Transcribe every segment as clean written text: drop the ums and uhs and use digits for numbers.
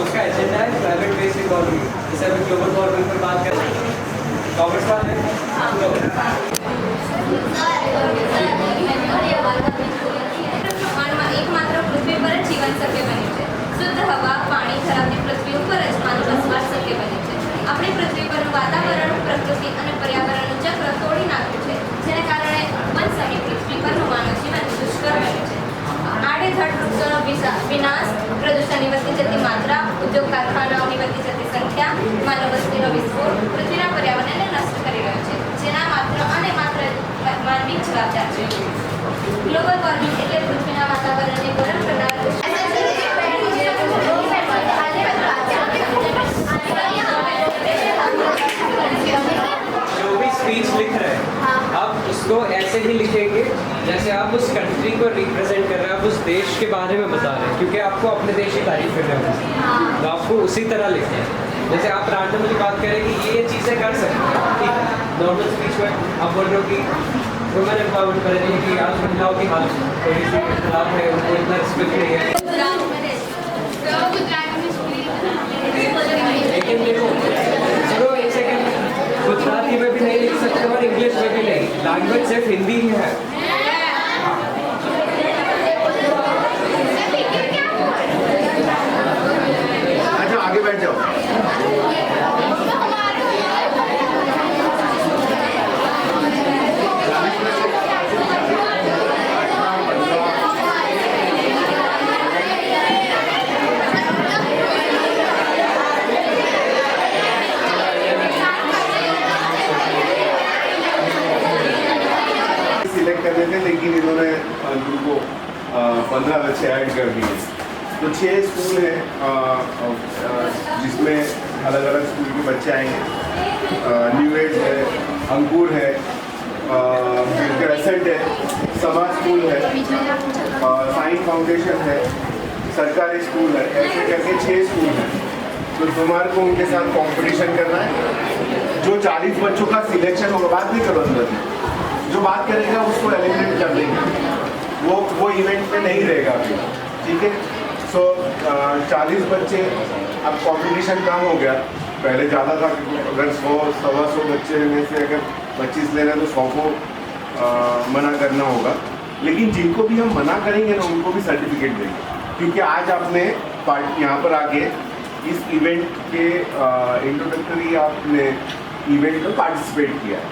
उसका एजेंडा है private based economy, जैसे अभी ग्लोबल वार्मिंग पर बात कर रहे हैं। कॉमर्स वाले एकमात्र पृथ्वी पर जीवन शक्य बने છે. શુદ્ધ હવા, પાણી ધરાવતી પૃથ્વી ઉપર જ માનવ વસવાટ શક્ય બને છે. આપણી પૃથ્વી પરનું વાતાવરણ, પ્રકૃતિ અને પર્યાવરણનું ચક્ર તોડી નાખ્યું છે, જેને કારણે વન સહિત પૃથ્વી પરનું માનવ જીવન દુષ્કર બન્યું છે. આડેધડ વૃક્ષોનો વિનાશ, પ્રદૂષણની વધતી જતી માત્રા, ઉદ્યોગ કારખાનાઓની વધતી જતી સંખ્યા, માનવ વસ્તીનો વિસ્ફોટ પૃથ્વીના પર્યાવરણને નષ્ટ કરી રહ્યો છે, જેના માત્ર અને માત્ર માનવી જવાબદાર છે. ગ્લોબલ વોર્મિંગ એટલે પૃથ્વીના વાતાવરણને ગરમ કરનાર जो भी स्पीच लिख रहे हैं आप उसको ऐसे ही लिखेंगे जैसे आप उस कंट्री को रिप्रेजेंट कर रहे हैं, आप उस देश के बारे में बता रहे हैं, क्योंकि आपको अपने देश की तारीफ करनी होगी, तो आपको उसी तरह लिखना है. जैसे आप रैंडमली बात करें कि ये चीज़ें कर सकते हैं, ठीक है. नॉर्मल स्पीच में आप बोल रहे हो कि वुमेन एम्पावरमेंट करेंगे कि आज महिलाओं की हालत थोड़ी सी खराब है, उनको इतना रिस्पेक्ट नहीं है. लेकिन देखो चलो एक सेकंड, गुजराती में भी नहीं लिख सकते और इंग्लिश में भी नहीं, लैंग्वेज सिर्फ हिंदी ही है. अच्छा आगे बैठ जाओ. सिलेक्ट करने थे लेकिन इन्होंने उनको 15 बच्चे ऐड कर दिए. तो 6 स्कूल हैं जिसमें अलग अलग स्कूल के बच्चे आएंगे. न्यू एज है, अंकुर है, क्रेसेंट है, समाज स्कूल है, साइंस फाउंडेशन है, सरकारी स्कूल है, ऐसे करके 6 स्कूल हैं. तो तुम्हारे को उनके साथ कंपटीशन करना है. जो 40 बच्चों का सिलेक्शन होगा, बात नहीं करो अंदर, जो बात करेगा उसको एलिमिनेट कर देंगे, वो इवेंट में नहीं रहेगा अभी, ठीक है. सो 40 बच्चे, अब कंपटीशन कम हो गया, पहले ज़्यादा था. अगर 100-125 बच्चे में से अगर 25 ले रहे हैं तो 100 को मना करना होगा. लेकिन जिनको भी हम मना करेंगे ना उनको भी सर्टिफिकेट देंगे, क्योंकि आज आपने यहाँ पर आके इस इवेंट के इंट्रोडक्टरी आपने इवेंट में पार्टिसिपेट किया है,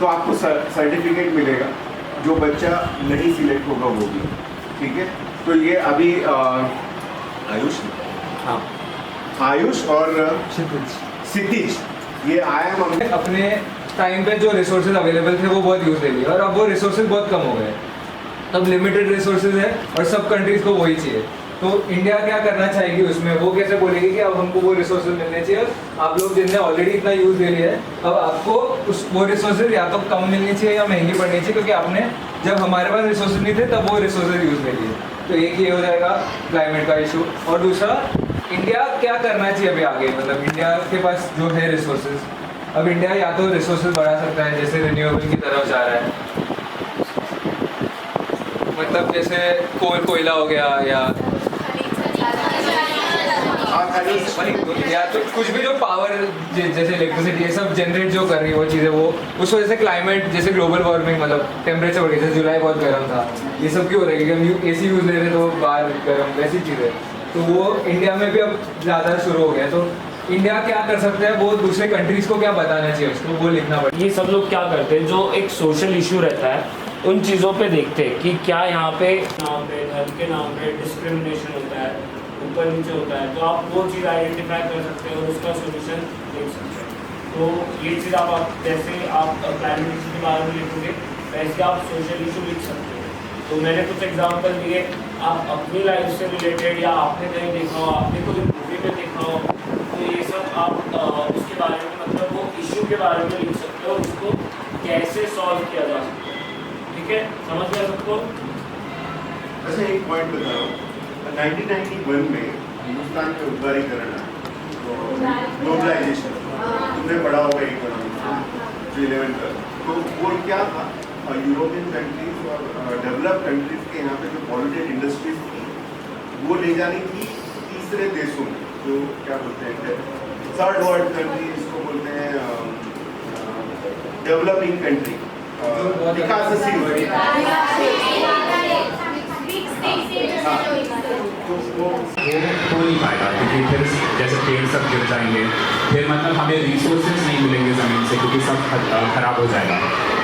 तो आपको सर्टिफिकेट मिलेगा. जो बच्चा नहीं सिलेक्ट होगा वो भी, ठीक है. तो ये अभी आयुष, हाँ आयुष और सिद्धीज ये आया हम अपने टाइम पे जो रिसोर्सेज अवेलेबल थे वो बहुत यूज ले लिए और अब वो रिसोर्सेज बहुत कम हो गए. अब लिमिटेड रिसोर्सेज है और सब कंट्रीज को वही चाहिए. तो इंडिया क्या करना चाहेगी उसमें, वो कैसे बोलेगी कि अब हमको वो रिसोर्सेज मिलने चाहिए. आप लोग जिनने ऑलरेडी इतना यूज ले लिया है, अब आपको वो रिसोर्सेज या तो कम मिलनी चाहिए या महंगी पड़नी चाहिए, क्योंकि आपने जब हमारे पास रिसोर्सेज नहीं थे तब वो रिसोर्सेज यूज ले लिए. तो एक ये हो जाएगा क्लाइमेट का इशू. और दूसरा, इंडिया क्या करना चाहिए अभी आगे, मतलब इंडिया के पास जो है रिसोर्सेज, अब इंडिया या तो रिसोर्सेज बढ़ा सकता है, जैसे रिन्यूएबल की तरफ जा रहा है, मतलब जैसे कोयला हो गया या तो कुछ भी जो पावर जैसे इलेक्ट्रिसिटी ये सब जनरेट जो कर रही है वो चीज़ें, वो उस वजह से क्लाइमेट जैसे ग्लोबल वार्मिंग, मतलब टेम्परेचर बढ़ गया. जैसे जुलाई बहुत गर्म था, ये सब क्यों हो रहा है, क्योंकि हम AC यूज़ ले रहे तो बाहर गर्म, वैसी चीज़ें. तो वो इंडिया में भी अब ज़्यादा शुरू हो गया. तो इंडिया क्या कर सकते हैं, वो दूसरे कंट्रीज़ को क्या बताना चाहिए उसको, वो लिखना पड़ेगा. ये सब लोग क्या करते हैं, जो एक सोशल इशू रहता है उन चीज़ों पे देखते हैं कि क्या यहाँ पे धर्म के नाम पे डिस्क्रिमिनेशन होता है, ऊपर नीचे होता है. तो आप वो चीज़ आइडेंटिफाई कर सकते हैं और उसका सोल्यूशन देख सकते हैं. तो ये चीज़ आप जैसे आप क्लाइमेट इशू के बारे में लिखोगे वैसे आप सोशल इशू लिख सकते हो. तो मैंने कुछ एग्जांपल दिए, आप अपनी लाइफ से रिलेटेड या आपने कहीं देखा हो, आपने कोई मूवी में देखा हो, तो ये सब आप उसके बारे में मतलब वो इश्यू के बारे में लिख सकते हो, उसको कैसे सॉल्व किया जा सकता है। ठीक है, समझ गया सबको? अच्छा, एक पॉइंट बता रहा हूँ। 1991 में हिंदुस्तान में उदारीकरण तो ग्लोबलाइजेशन तुमने पढ़ा होगा इकोनॉमिक्स जो 11 का, तो वो क्या था, यूरोपियन कंट्रीज और डेवलप्ड कंट्रीज के यहाँ पे जो पॉल्यूटेड इंडस्ट्रीज थी वो ले जानी थी तीसरे देशों में, जो क्या बोलते हैं थर्ड वर्ल्ड कंट्री, इसको बोलते हैं डेवलपिंग कंट्री, विकासशील। वो हो नहीं पाएगा क्योंकि फिर जैसे पेड़ सब गिर जाएंगे, फिर मतलब हमें रिसोर्सेज नहीं मिलेंगे ज़मीन से क्योंकि सब खराब हो जाएगा।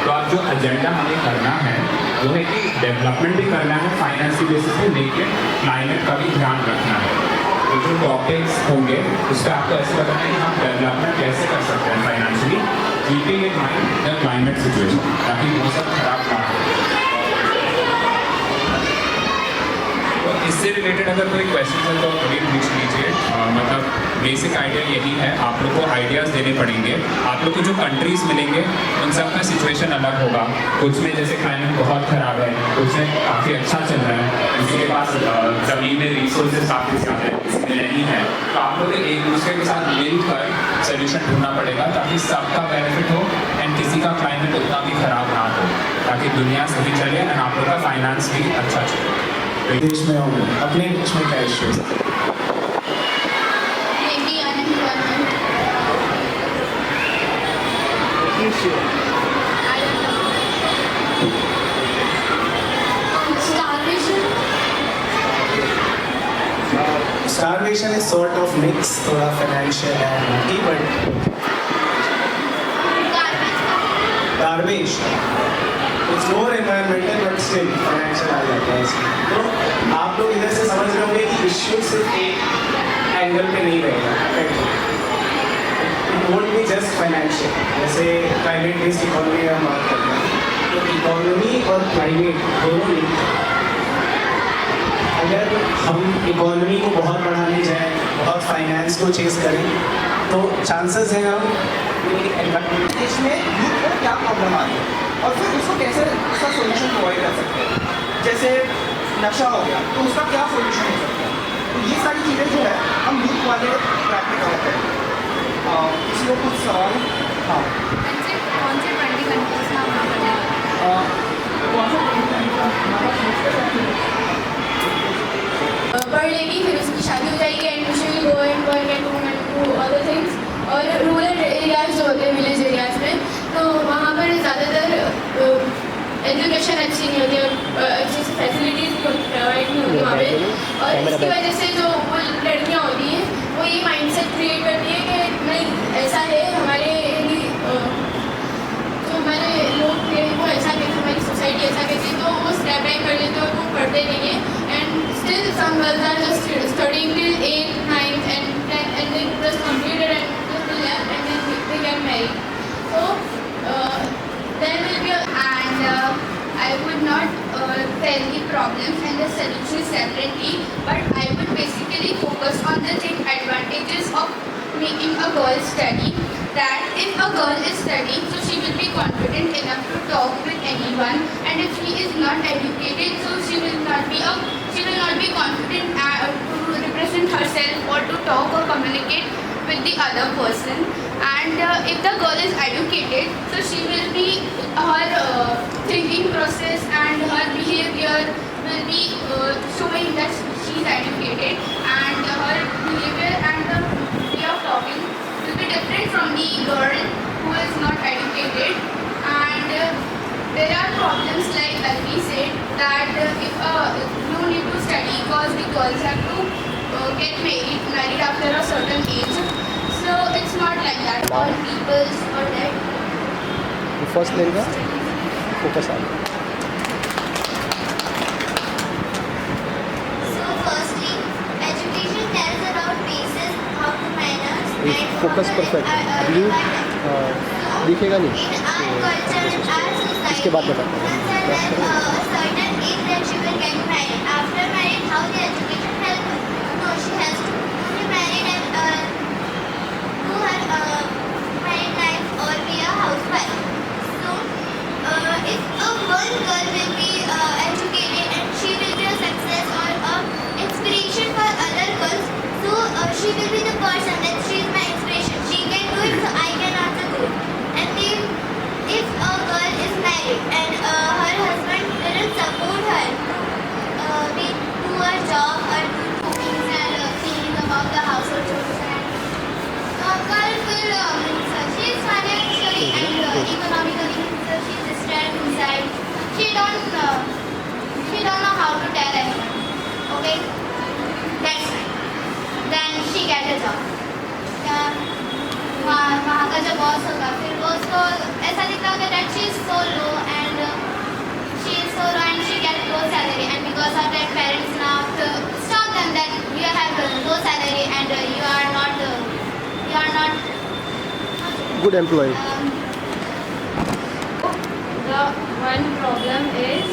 तो अब जो एजेंडा हमें करना है वो है कि डेवलपमेंट भी करना है फाइनेंस की बेसिस पे, लेकिन क्लाइमेट का भी ध्यान रखना है। तो जो टॉपिक्स होंगे उस पर आपको ऐसे बताना है कि हम डेवलपमेंट कैसे कर सकते हैं financially, keeping in mind the climate situation, ताकि वो सब खराब ना हो। तो इससे रिलेटेड अगर कोई क्वेश्चन है तो कभी पूछ लीजिए। मतलब बेसिक आइडिया यही है, आप लोग को आइडियाज़ देने पड़ेंगे। आप लोग को जो कंट्रीज़ मिलेंगे उन सब का सिचुएशन अलग होगा। कुछ में जैसे क्लाइमेट बहुत ख़राब है, कुछ में काफ़ी अच्छा चल रहा है, किसी के पास ज़मीन में रिसोर्सेज काफ़ी ज़्यादा है, किसी में नहीं है। तो आप लोग को एक दूसरे के साथ मिलकर सोल्यूशन ढूंढना पड़ेगा ताकि सबका बेनिफिट हो एंड किसी का क्लाइमेट उतना भी ख़राब ना हो, ताकि दुनिया सही चले एंड आप लोग का फाइनेंस भी अच्छा चले। देश में होंगे अपने देश में क्या इश्यूज है? maybe unemployment. I don't know. Starvation. Starvation is sort of mix, थोड़ा financial and money, but garbage. It's more environmental but still financial आ जाता है इसमें। तो आप लोग इधर से समझ रहे होंगे कि इश्यू सिर्फ एक एंगल पे नहीं रहेगा। It won't be just financial. जैसे climate based economy हम बात करते हैं, तो इकोनॉमी और क्लाइमेट दोनों लिंक हैं। अगर हम इकोनॉमी को बहुत बढ़ाने जाएं, बहुत फाइनेंस को चेस करें, तो चांसेस हैं हम इसमें यूथ को क्या प्रॉब्लम आ रही है और फिर उसको कैसे उसका सोल्यूशन प्रोवाइड कर सकते हैं। जैसे नशा हो गया तो उसका क्या सोल्यूशन हो सकता है। तो ये सारी चीज़ें जो है हम यूथ वाले ट्रैक में करते हैं। किसी को कुछ सवाल? हाँ, कौन से 20 कंट्रीज में हम पढ़ लेगी, फिर उसकी शादी हो जाएगी and she will go and work at home and do other things. और रूरल एरियाज जो होते हैं, विलेज एरियाज में, तो वहाँ पर ज़्यादातर एजुकेशन अच्छी नहीं होती और अच्छी सी फैसिलिटीज़ प्रोवाइड नहीं होती वहाँ पे। और इसकी वजह से जो वो लड़कियाँ होती हैं वो ये माइंडसेट क्रिएट करती है कि नहीं ऐसा है हमारे जो हमारे लोग थे वो ऐसा कहते, हमारी सोसाइटी ऐसा कहती है, तो वो स्टेप बैक कर लेते हैं और वो पढ़ते नहीं है। And still some girls are just studying till 8th, 9th and 10th and then just completed and just left and then they get married. So there will be I would not tell the problems and the solutions separately, but I would basically focus on the advantages of making a girl study. That if a girl is studying, so she will be confident enough to talk with anyone, and if she is not educated, so she will not be confident to represent herself or to talk or communicate with the other person. And if the girl is educated, so she will be, her thinking process and her behavior will be showing that she is educated, and her behavior and the way of talking will be different from the girl who is not educated. And there are problems like Alvi said that if you need to study because the girls have to get married after a certain age. So it's not like that. All peoples or that. First लेगा focus uh So firstly, education tells about basics, how to manners and focus perfect blue दिखेगा नहीं in our culture and our society. इसके बाद बताता हूँ Once at a certain age that she will get married. After marriage, how the education help her? No, she has to be married and don't know how to tell anyone. Okay? That's right. Then she get a job. वहाँ का जो boss होगा फिर वो उसको ऐसा दिखता होगा that she is so low and she get low salary, and because of that parents now stop them that you have low salary and you are not Good employee. The one problem is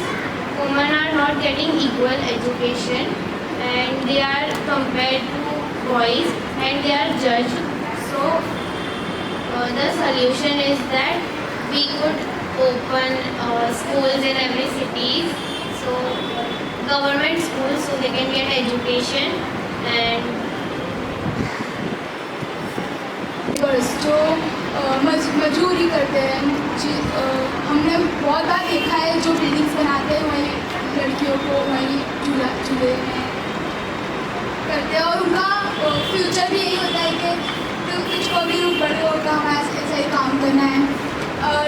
women are not getting equal education and they are compared to boys and they are judged. So the solution is that we could open schools in every city, so government schools, so they can get education and जो मजदूरी करते हैं हमने बहुत बार देखा है जो buildings बनाते हैं वहीं लड़कियों को वहीं चूल्हे में करते हैं और उनका फ्यूचर भी यही होता है कि कुछ को भी बड़े होकर हमें ऐसा ही काम करना है। और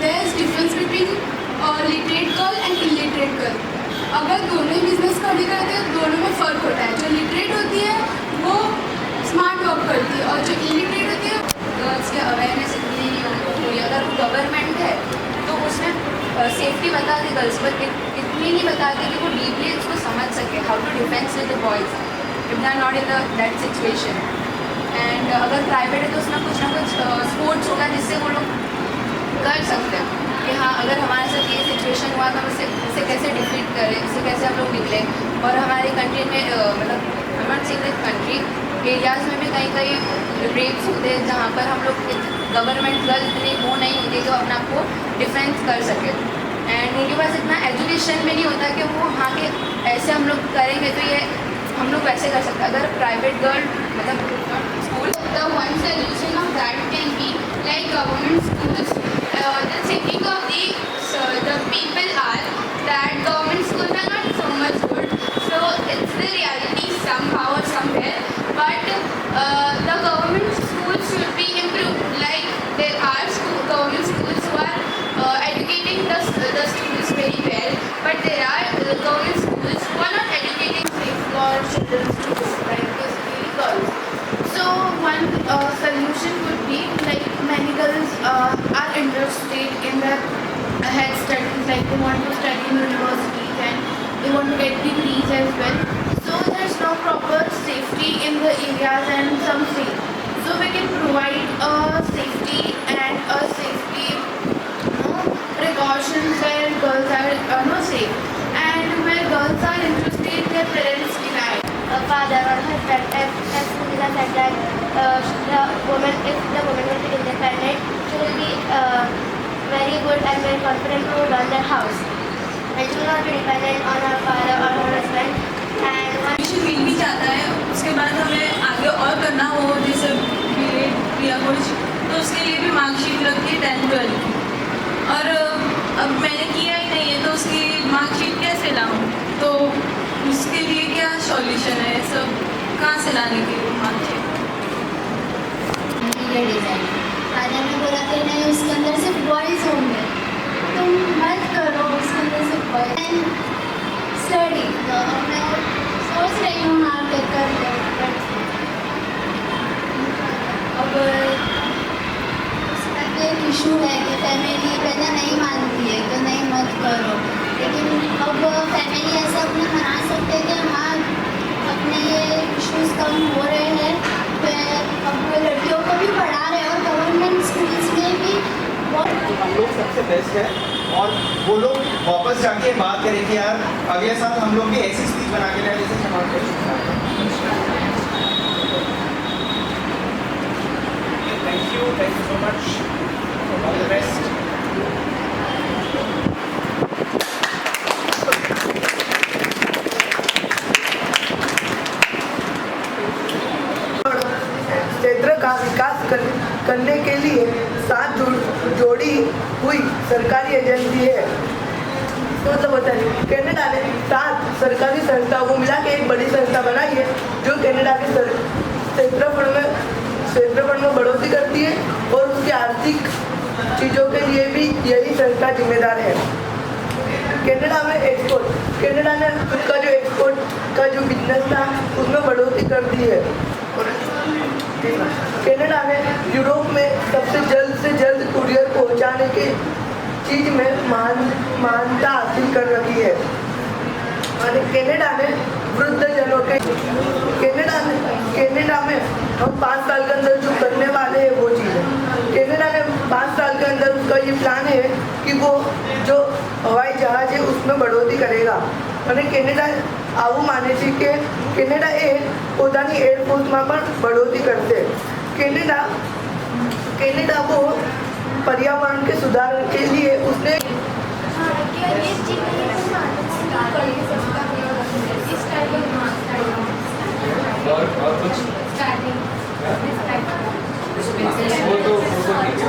there is difference between literate girl and illiterate girl. अगर दोनों ही बिजनेस खड़ी करते हैं दोनों में फ़र्क होता है। जो लिटरेट होती है वो स्मार्ट वर्क करती है और जो इलिटरेट होती है गर्ल्स की अवेयरनेस इतनी नहीं हुई। अगर वो गवर्नमेंट है तो उसमें सेफ्टी बताती गर्ल्स पर इतनी नहीं बताती कि वो डीपली उसको समझ सके how to defence with the boys if they are not in that situation. And अगर प्राइवेट है तो उसमें कुछ ना कुछ स्पोर्ट्स होगा जिससे वो लोग कर सकते हैं कि हाँ अगर हमारे साथ ये सिचुएशन हुआ तो हम इसे कैसे डिफीट करें, इससे कैसे हम लोग निकलें। और हमारे कंट्री में मतलब नॉट सीक्रेट कंट्री एरियाज़ में भी कहीं रेप्स होते हैं जहाँ पर हम लोग गवर्नमेंट गर्ल इतनी वो नहीं होती जो अपने आप को डिफेंस कर सके। एंड उनके पास इतना एजुकेशन भी नहीं होता कि वो हाँ के ऐसे हम लोग करेंगे तो ये हम लोग वैसे कर सकते। अगर प्राइवेट गर्ल मतलब school the one solution of that can be like government schools the thinking of the people are that government schools are not so much good, so it's the reality somehow or somewhere, but the government schools should be improved. Like there are government schools who are educating the students very well, but there are government schools who are not educating safe for children to go, like basically girls. So one solution would be like many girls are interested in their head studies, like they want to study in universities and they want to get degrees as well. So there's no proper safety in the areas and some safe. So we can provide a safety and a safety precautions where girls are not safe, and where girls are interested their parents deny. Father or husband as Sunila said that the woman, if the woman will be independent, she will be very good and very confident to run their house, and she will not be dependent on her father or her husband. Admission मिल भी जाता है, उसके बाद हमें आगे और करना हो जैसे बीएड या कुछ तो उसके लिए भी मार्कशीट लगती है 10-12 की। और अब मैंने किया ही नहीं है तो उसकी मार्कशीट कैसे लाऊं, तो उसके लिए क्या सॉल्यूशन है, सब कहाँ से लाने के लिए मार्कशीट। फादर ने बोला कि नहीं उसके अंदर सिर्फ बॉयज़ होंगे, तुम मत करो उसके अंदर सिर्फ बॉयज़ स्टडी। तो मैं सोच रही हूँ हाँ कर लो, अब उसका एक इशू है कि फैमिली पहले नहीं मानती है तो नहीं मत करो, लेकिन अब फैमिली ऐसा अपने मना सकते हैं कि हाँ अपने ये इश्यूज कम हो रहे हैं, अब लड़कियों को भी पढ़ा रहे हैं और गवर्नमेंट स्कूल्स में भी हम लोग सबसे बेस्ट है और वो लोग वापस जाके बात करें कि यार अगले साल हम लोग भी ऐसी स्पीच बना के लाए जैसे समाज कर thank you so much, all the best. क्षेत्र का विकास करने के लिए साथ जोड़ी हुई सरकारी एजेंसी है। तो मतलब होता है कनाडा ने 7 सरकारी संस्थाओं को मिला के एक बड़ी संस्था बनाई है जो कनाडा के क्षेत्रफल में बढ़ोतरी करती है और उसकी आर्थिक चीज़ों के लिए भी यही संस्था जिम्मेदार है। कनाडा में एक्सपोर्ट, कनाडा ने खुद का जो एक्सपोर्ट का जो बिजनेस था उसमें बढ़ोतरी कर दी है। कनाडा ने यूरोप में सबसे जल्द से जल्द कुरियर पहुंचाने की चीज़ में मान्यता हासिल कर रखी है। और कनाडा ने वृद्धजनों के कनाडा में हम 5 साल के अंदर जो करने वाले हैं वो चीज़ है। कनाडा ने 5 साल के अंदर उसका ये प्लान है कि वो जो हवाई जहाज है उसमें बढ़ोतरी करेगा। અને કેનેડા આવું માને છે કે કેનેડા એ પોતાની એરફોર્સમાં પણ बढ़ोतरी करते। कनाडा को पर्यावरण के सुधार के लिए उसने और कुछ वो तो ठीक है,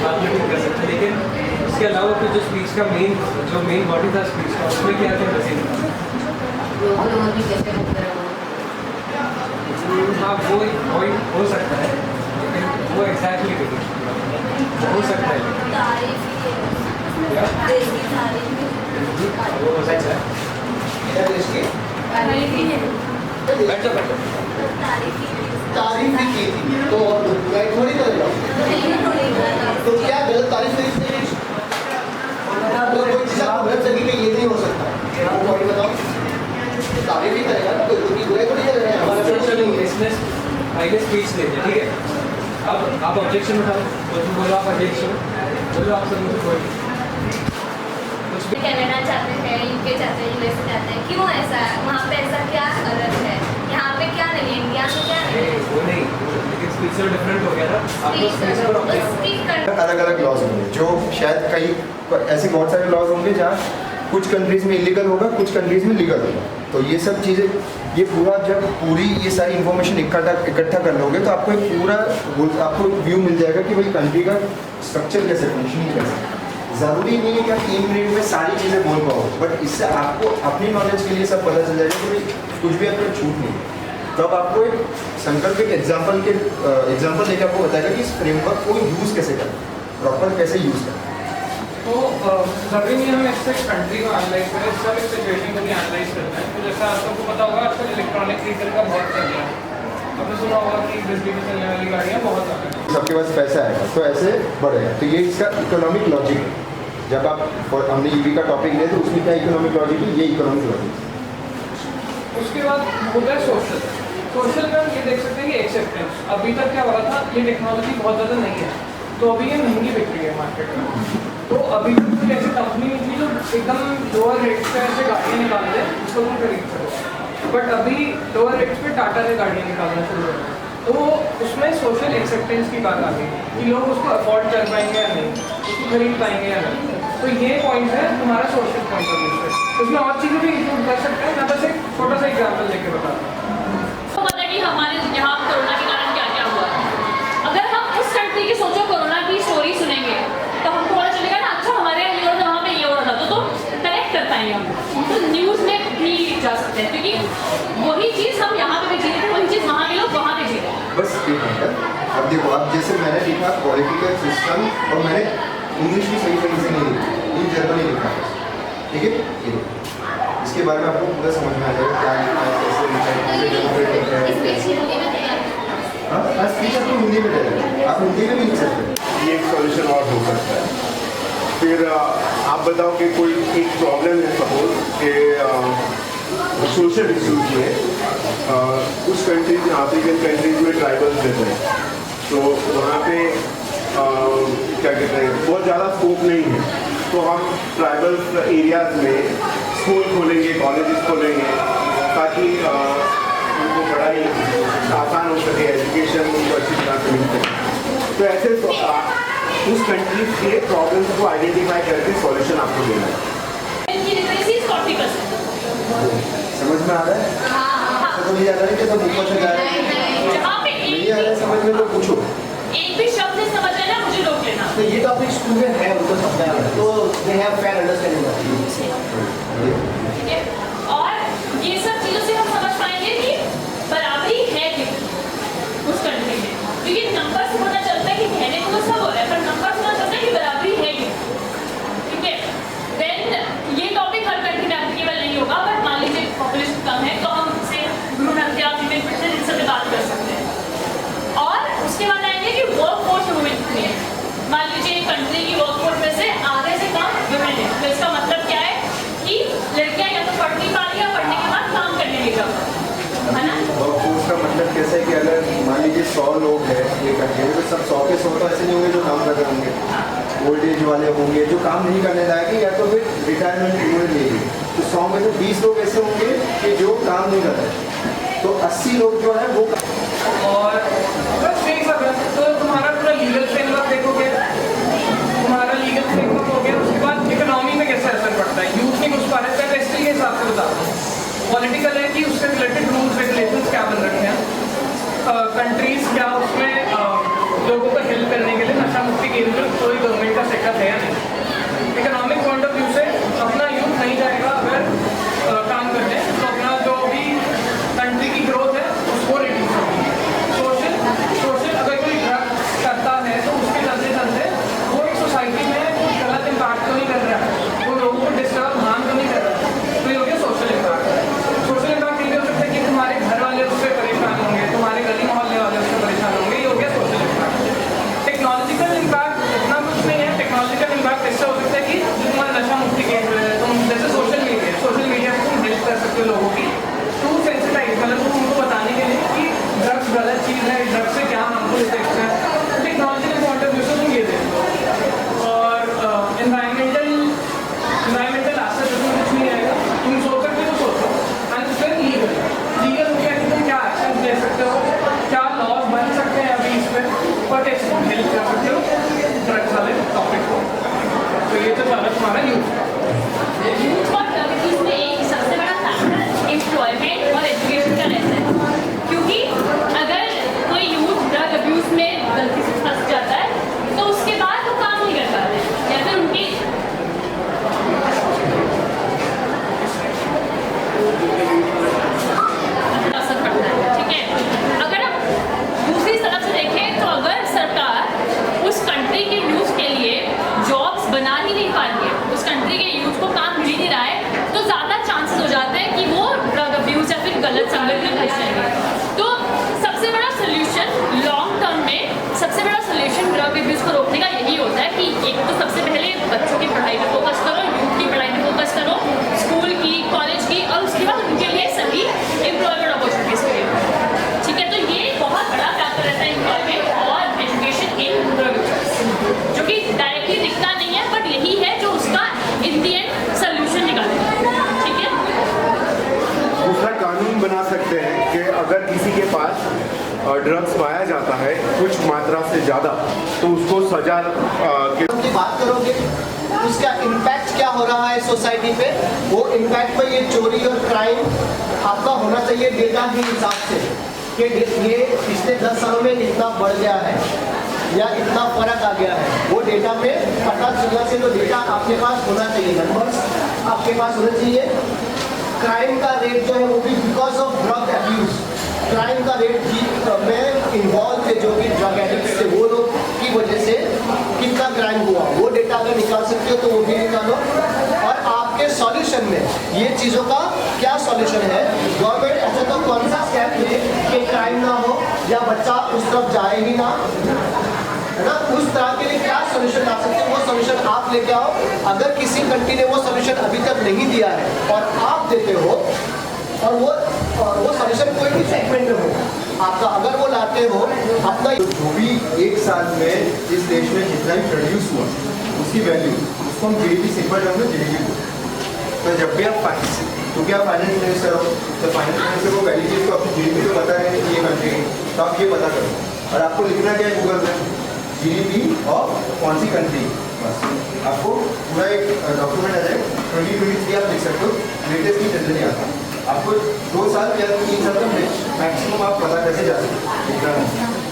बाद में ठीक कर सकते हैं, लेकिन इसके अलावा कुछ जो स्पीच का मेन बॉडी था स्पीच का, उसमें क्या थे मसीन? हाँ वो हो सकता है, लेकिन वो एग्जैक्टली हो सकता है, वो हो सकता है। बैठो तारीफ भी की थी तो मैं थोड़ी करेगा तो क्या गलत तारीफ नहीं कोई चीज़ आप गलत जगह पे ये नहीं हो सकता। आप थोड़ी बताओ तारीफ ही करेगा तो उनकी बुराई थोड़ी कर रहे हैं हमारे इसमें पहले स्पीच देते, ठीक है। अब आप ऑब्जेक्शन उठाओ, बोलो आप ऑब्जेक्शन बोलो, आप सब कोई कनाडा जाते हैं, यूके जाते हैं, यूएस जाते हैं, क्यों ऐसा है? वहाँ पे ऐसा क्या अलग है? यहाँ पे क्या नहीं है? इंडिया में क्या नहीं है? वो नहीं, लेकिन स्पीच से डिफरेंट हो गया ना। आपको स्पीच पर ऑब्जेक्ट अलग अलग लॉज होंगे, जो शायद कई ऐसे बहुत सारे लॉज होंगे जहाँ कुछ कंट्रीज़ में इलीगल होगा, कुछ कंट्रीज़ में लीगल होगा। तो ये सब चीज़ें, ये पूरा जब पूरी ये सारी इन्फॉर्मेशन इकट्ठा कर लोगे तो आपको एक पूरा आपको व्यू मिल जाएगा कि भाई कंट्री का स्ट्रक्चर कैसे फंक्शनिंग कैसे। ज़रूरी नहीं है कि आप 3 मिनट में सारी चीज़ें बोल पाओ, बट इससे आपको अपनी नॉलेज के लिए सब पता चल जाएगा कि भाई कुछ भी आपको छूट नहीं। तो अब आपको एक संकल्प एक एग्जाम्पल लेकर आपको बताएगा कि इस फ्रेमवर्क को यूज़ कैसे करें, प्रॉपर कैसे यूज़ करें। तो ज़रूरी नहीं हमें इससे कंट्री को एनालाइज करें, इससे हम सिचुएशन को भी एनालाइज करते हैं। तो जैसा आप सबको पता होगा आजकल इलेक्ट्रॉनिक व्हीकल का बहुत चल रहा है, आपने सुना होगा कि बिजली पे चलने वाली गाड़ियाँ बहुत आ रही हैं। सबके पास पैसा आएगा तो ऐसे बढ़ेगा। तो ये इसका इकोनॉमिक लॉजिक है। जब आप हमने ईवी का टॉपिक लिया तो उसमें क्या इकोनॉमिक लॉजिक है, ये इकोनॉमिक लॉजिक। उसके बाद होता है सोशल में हम ये देख सकते हैं कि एक्सेप्टेंस। अभी तक क्या हो रहा था, ये टेक्नोलॉजी बहुत ज़्यादा नहीं है तो अभी ये महंगी बिक रही है मार्केट में। तो अभी तक कोई ऐसी कंपनी नहीं थी जो एकदम लोअर रेट्स पे ऐसे गाड़ियाँ निकाल दे उसको तुम खरीद सको, बट अभी लोअर रेट्स पे टाटा ने गाड़ियाँ निकालना शुरू हो गई। तो उसमें सोशल एक्सेप्टेंस की बात आ गई कि लोग उसको अफोर्ड कर पाएंगे या नहीं, उसको खरीद पाएंगे या नहीं। तो ये पॉइंट है तुम्हारा सोशल पॉइंट ऑफ व्यू से। उसमें और चीज़ें भी इंक्लूड कर सकते हैं। मैं बस एक छोटा सा एग्जाम्पल लेके बताता हूँ। तो पता कि हमारे यहाँ कोरोना के कारण क्या क्या हुआ। अगर हम उस कंट्री की सोचो कोरोना की स्टोरी सुनेंगे तो हमको पता चलेगा ना, अच्छा हमारे यहाँ ये हो रहा था, वहाँ पे ये हो रहा था, तो कनेक्ट कर पाएंगे हम। तो न्यूज़ में भी जा सकते हैं क्योंकि वही चीज़ हम यहाँ पे भी जी रहे थे, वही चीज़ वहाँ के लोग वहाँ पे जी रहे हैं। बस एक मिनट, अब देखो आप जैसे मैंने लिखा पॉलिटिकल सिस्टम और मैंने इंग्लिश भी सही तरीके से नहीं लिखी, इन जर्मनी लिखा है, ठीक है। ये इसके बारे में आपको पूरा समझ में आ जाएगा क्या लिखा है, कैसे लिखा है। हाँ स्पीच आपको हिंदी में रहेगा, आप हिंदी में भी लिख सकते हैं। ये एक सॉल्यूशन और हो सकता है। फिर आप बताओ कि कोई एक प्रॉब्लम है, सपोज कि सोशल इश्यूज में कुछ कंट्रीज अफ्रीकन कंट्रीज में ट्राइबल्स रहते हैं, तो वहाँ पे क्या कहते हैं बहुत ज़्यादा स्कोप नहीं है, तो हम ट्राइबल एरियाज में स्कूल खोलेंगे, कॉलेजेस खोलेंगे ताकि उनको पढ़ाई आसान हो सके, एजुकेशन उनको अच्छी तरह से मिल सके। तो ऐसे उस कंट्रीज के प्रॉब्लम्स को आइडेंटिफाई करके सॉल्यूशन आपको देना है। समझ में आ रहा है? तो नहीं आ रहा है कि सब ऊपर से जा रहे हैं, नहीं आ रहा है समझ में तो पूछो। एक भी शब्द नहीं समझ आए ना मुझे रोक लेना। तो ये टॉपिक स्कूल में है, उनको समझ आ रहा है, तो दे हैव फेयर अंडरस्टैंडिंग। ठीक है, और ये सब चीज़ों से हम समझ पाएंगे कि बराबरी है कि उस कंट्री में, क्योंकि नंबर से पता चलता है कि कहने को सब हो रहा है पर नंबर से पता चलता है कि बराबरी है कि। ठीक है, देन ये टॉपिक ये जाता है ना। और उसका मतलब कैसे है कि अगर मान लीजिए 100 लोग हैं एक घंटे में, तो सब 100 के 100 तो ऐसे नहीं होंगे जो काम कर रहे होंगे, ओल्ड एज वाले होंगे जो काम नहीं करने लायक है, या तो फिर रिटायरमेंट उन्होंने ले ली, तो 100 में से 20 लोग ऐसे होंगे कि जो काम नहीं कर रहे, तो 80 लोग जो है वो और बस यही सब है। तो तुम्हारा पूरा लीगल फ्रेमवर्क देखोगे, तुम्हारा लीगल फ्रेमवर्क हो गया, उसके बाद इकोनॉमी में कैसे असर पड़ता है, यूथ नहीं घुस पा रहे, तो टेस्टिंग के हिसाब से बताता हूँ। पॉलिटिकल है कि उससे रिलेटेड रूल्स रेगुलेशंस क्या बन रखे हैं, कंट्रीज क्या उसमें लोगों को हेल्प करने के लिए नशा मुक्ति केंद्र कोई गवर्नमेंट का सेटअप है या नहीं। इकोनॉमिक पॉइंट ऑफ व्यू से अपना यूथ नहीं जाएगा अगर काम करने, तो अपना जो भी कंट्री की ग्रोथ है उसको रिड्यूस होगी। सोशल अगर कोई ड्रग करता है तो उसके चलते वो एक सोसाइटी में कुछ गलत इम्पैक्ट तो नहीं कर रहा है, वो लोगों को डिस्टर्ब हार्म तो नहीं कर रहा है, तो ये हो गया सोशल इम्पैक्ट। सोशल इम्पैक्ट ये हो सकता है कि तुम्हारे घर वाले उससे परेशान होंगे, तुम्हारे गली मोहल्ले वाले उससे परेशान होंगे, ये हो गया सोशल इम्पैक्ट। टेक्नोलॉजिकल इम्पैक्ट इतना कुछ नहीं है। टेक्नोलॉजिकल इम्पैक्ट इससे हो सकता है कि तुम्हारा नशा मुक्ति केंद्र है, तुम जैसे सोशल मीडिया पर तुम हेल्प कर सकते हो लोगों की टू सेंसिटाइज, मतलब तुम उनको बताने के लिए कि ड्रग्स गलत चीज़ है, ड्रग्स से क्या हार्मफुल इफेक्ट्स हैं, टेक्नोलॉजिकल पॉइंट ऑफ व्यू से तुम ये देखो। और इन्वायरमेंटल एस्पेक्ट में कुछ नहीं आएगा, तुम सोच सकते हो सोचो, एंड फिर लीगल हो गया कि तुम क्या एक्शन ले सकते हो, क्या लॉज बन सकते हैं अभी इस पर, बट इसको हेल्प कर सकते हो ड्रग्स वाले टॉपिक को। तो ये तो सारा तुम्हारा यूथ और ड्रग में एक सबसे बड़ा फैक्टर एम्प्लॉयमेंट और एजुकेशन का रहता है, क्योंकि अगर कोई यूथ ड्रग अब्यूज में गलती से फंस जाता है तो उसके बाद वो काम नहीं कर पाते, या फिर उनकी असर पड़ता है। ठीक है, अगर हम दूसरी तरफ से देखें तो अगर सरकार उस कंट्री के यूथ के लिए जॉब्स बना ही नहीं पा रही है, उस कंट्री के यूथ को काम मिल ही नहीं रहा है, तो ज़्यादा चांसेस हो जाते हैं कि वो ड्रग अब्यूज या फिर गलत संगत में फंस जाएंगे। तो सबसे बड़ा सोल्यूशन लॉन्ग टर्म में, सबसे बड़ा सोल्यूशन ड्रग अब्यूज को रोकने का यही होता है कि एक तो सबसे पहले बच्चों की पढ़ाई पर फोकस करो, यूथ की पढ़ाई पर फोकस करो, स्कूल की, कॉलेज की, और उसके बाद उनके लिए सभी एम्प्लॉयमेंट अपॉर्चुनिटीज क्रिएट। ठीक है, तो ये बहुत बड़ा फैक्टर रहता है एम्प्लॉयमेंट और एजुकेशन इन ड्रग अब्यूज, जो कि डायरेक्टली दिखता नहीं है, बट यही है जो उसका इन दी एंड सोल्यूशन निकालेगा। ठीक है, दूसरा कानून बना सकते हैं कि अगर किसी के पास ड्रग्स पाया जाता है कुछ मात्रा से ज़्यादा, तो उसको सजा की बात करोगे उसका इम्पैक्ट क्या हो रहा है सोसाइटी पे, वो इम्पैक्ट पे ये चोरी और क्राइम आपका होना चाहिए डेटा के हिसाब से कि ये पिछले 10 सालों में इतना बढ़ गया है या इतना फर्क आ गया है, वो डेटा में पता चलना चाहिए। तो डेटा आपके पास होना चाहिए, नंबर्स आपके पास होना चाहिए। क्राइम का रेट जो है वो भी because of drug abuse, crime का रेट में इन्वॉल्व थे जो कि ड्रग एडिक्ट थे, वो लोग की वजह से कितना क्राइम हुआ, वो डेटा अगर निकाल सकते हो तो वो भी निकालो। और आपके सॉल्यूशन में ये चीज़ों का क्या सॉल्यूशन है, गवर्नमेंट ऐसा तो कौन सा स्टेप ले कि क्राइम ना हो या बच्चा उस तरफ जाए ही ना, है ना, उस तरह के लिए क्या सोल्यूशन ला सकते हैं, वो सोल्यूशन आप लेके आओ। अगर किसी कंट्री ने वो सोल्यूशन अभी तक नहीं दिया है और आप देते हो, और वो सोल्यूशन कोई भी सेगमेंट में हो आपका, अगर वो लाते हो अपना जो भी एक साल में इस देश में जितना भी प्रोड्यूस हुआ उसकी वैल्यू, उसको हम जीडीपी सिंपल टर्म में जीडीपी बोलते हैं। तो जब भी आप क्योंकि आप फाइनेंस मिनिस्टर हो, तो फाइनेंस मिनिस्टर को वैल्यू चीज़ को अपनी जीडीपी तो पता है कि ये कंट्री, तो आप ये पता करो, और आपको लिखना क्या है गूगल में, जीडीपी ऑफ कौन सी कंट्री, बस आपको पूरा एक डॉक्यूमेंट आ जाए। 2023 आप लिख सकते हो, लेटेस्ट की जनरली आता है, आपको 2 साल या 3 साल तक मैक्सिमम आप पता कैसे जा सकते हैं।